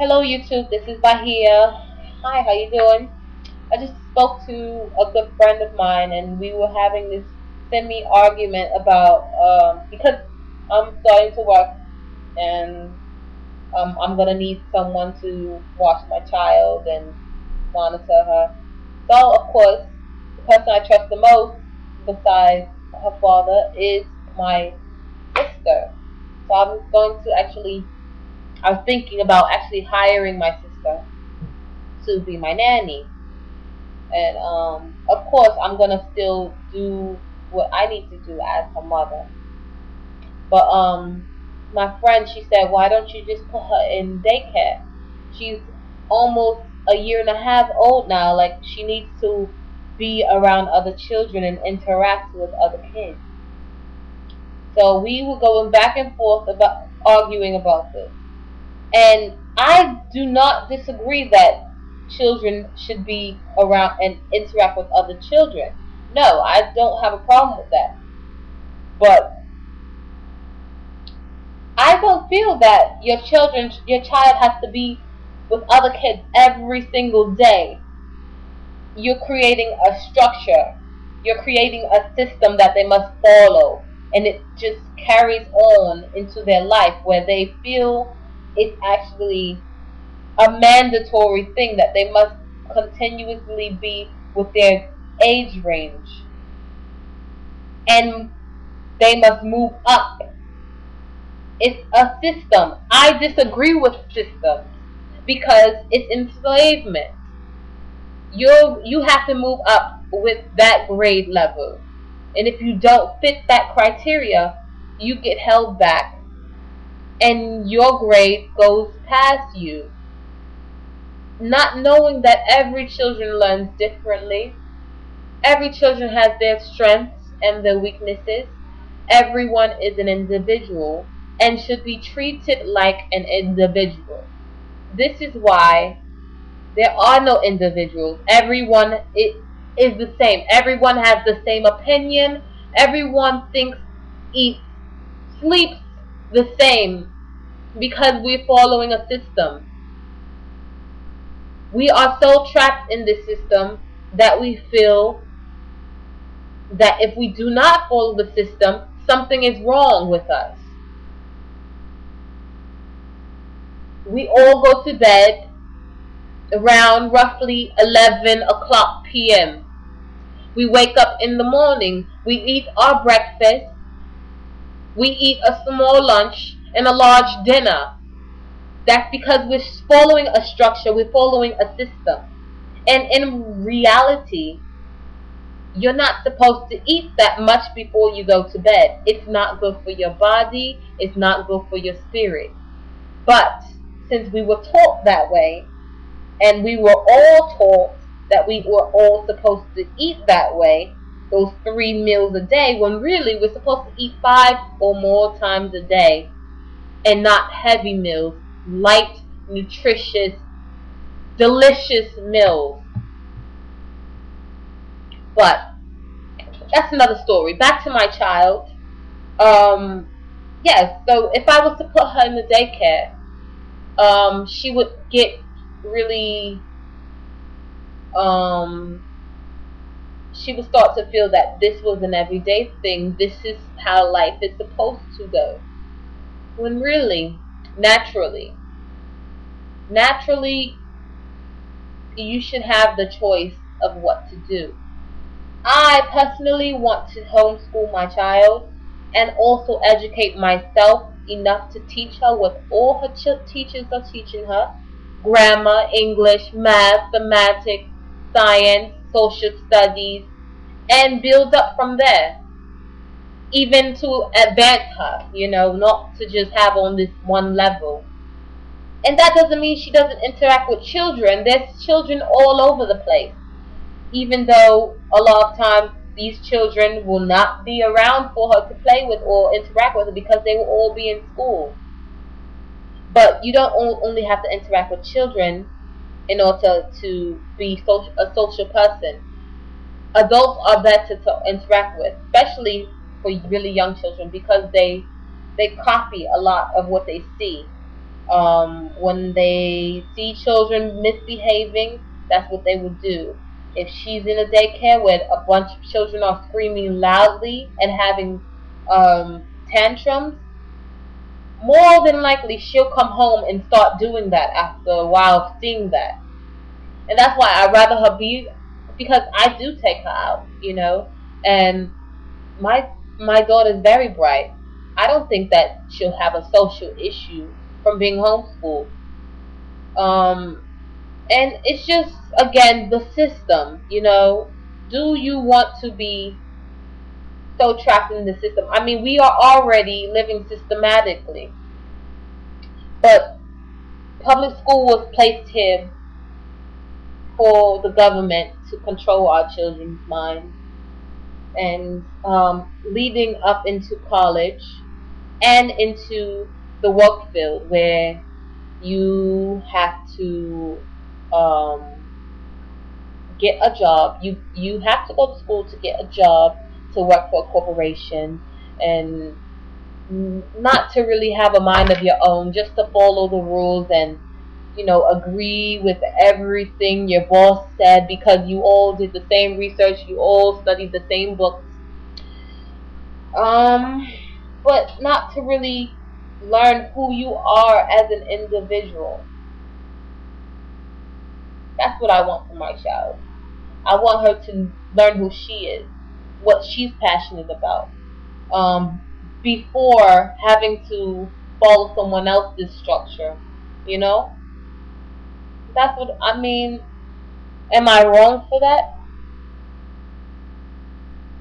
Hello YouTube, this is Bahia. Hi, how you doing? I just spoke to a good friend of mine and we were having this semi argument about because I'm starting to work and I'm gonna need someone to watch my child and monitor her. So of course, the person I trust the most besides her father is my sister. So I was thinking about actually hiring my sister to be my nanny. And of course, I'm gonna still do what I need to do as her mother. But my friend, she said, why don't you just put her in daycare? She's almost a year and a half old now. Like she needs to be around other children and interact with other kids. So we were going back and forth about arguing about this. And I do not disagree that children should be around and interact with other children. No, I don't have a problem with that. But I don't feel that your child has to be with other kids every single day. You're creating a structure. You're creating a system that they must follow. And it just carries on into their life where they feel it's actually a mandatory thing that they must continuously be with their age range and they must move up. It's a system. I disagree with systems because it's enslavement. You have to move up with that grade level. And if you don't fit that criteria, you get held back and your grade goes past you. Not knowing that every children learns differently. Every children has their strengths and their weaknesses. Everyone is an individual and should be treated like an individual. This is why there are no individuals. Everyone is the same. Everyone has the same opinion. Everyone thinks, eats, sleeps the same because we're following a system. We are so trapped in this system that we feel that if we do not follow the system, something is wrong with us. We all go to bed around roughly 11 o'clock p.m. We wake up in the morning, we eat our breakfast, we eat a small lunch and a large dinner. That's because we're following a structure, we're following a system. And in reality, you're not supposed to eat that much before you go to bed. It's not good for your body, it's not good for your spirit. But since we were taught that way, and we were all taught that we were all supposed to eat that way, those 3 meals a day, when really we're supposed to eat 5 or more times a day, and not heavy meals, light, nutritious, delicious meals. But that's another story. Back to my child. Yes, so if I was to put her in the daycare, she would get really, um, she would start to feel that this was an everyday thing. This is how life is supposed to go. When really, naturally, naturally, you should have the choice of what to do. I personally want to homeschool my child and also educate myself enough to teach her what all her teachers are teaching her: grammar, English, mathematics, science, social studies, and build up from there. Even to advance her, not to just have on this one level. And that doesn't mean she doesn't interact with children. There's children all over the place. Even though a lot of times these children will not be around for her to play with or interact with her because they will all be in school. But you don't only have to interact with children in order to be a social person. Adults are better to interact with, especially for really young children, because they copy a lot of what they see. When they see children misbehaving, that's what they would do. If she's in a daycare where a bunch of children are screaming loudly and having tantrums, more than likely she'll come home and start doing that after a while of seeing that. And that's why I'd rather her be, because I do take her out, and my my daughter's very bright. I don't think that she'll have a social issue from being homeschooled. Um, and it's just, again, the system. Do you want to be so trapped in the system? I mean, we are already living systematically, but public school was placed here for the government to control our children's minds, and leading up into college and into the work field where you have to um, get a job. You have to go to school to get a job, to work for a corporation, and not to really have a mind of your own, just to follow the rules and agree with everything your boss said because you all did the same research, you all studied the same books, um, but not to really learn who you are as an individual. That's what I want for my child. I want her to learn who she is, what she's passionate about, um, before having to follow someone else's structure. You know, that's what I mean. Am I wrong for that?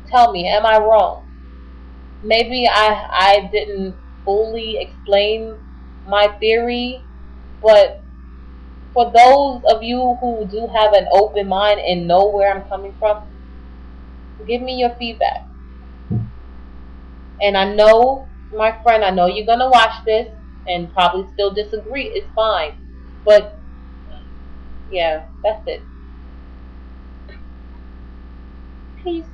Tell me, am I wrong? Maybe I didn't fully explain my theory, but for those of you who do have an open mind and know where I'm coming from, give me your feedback. And I know, my friend, I know you're gonna watch this and probably still disagree. It's fine, but yeah, that's it. Peace.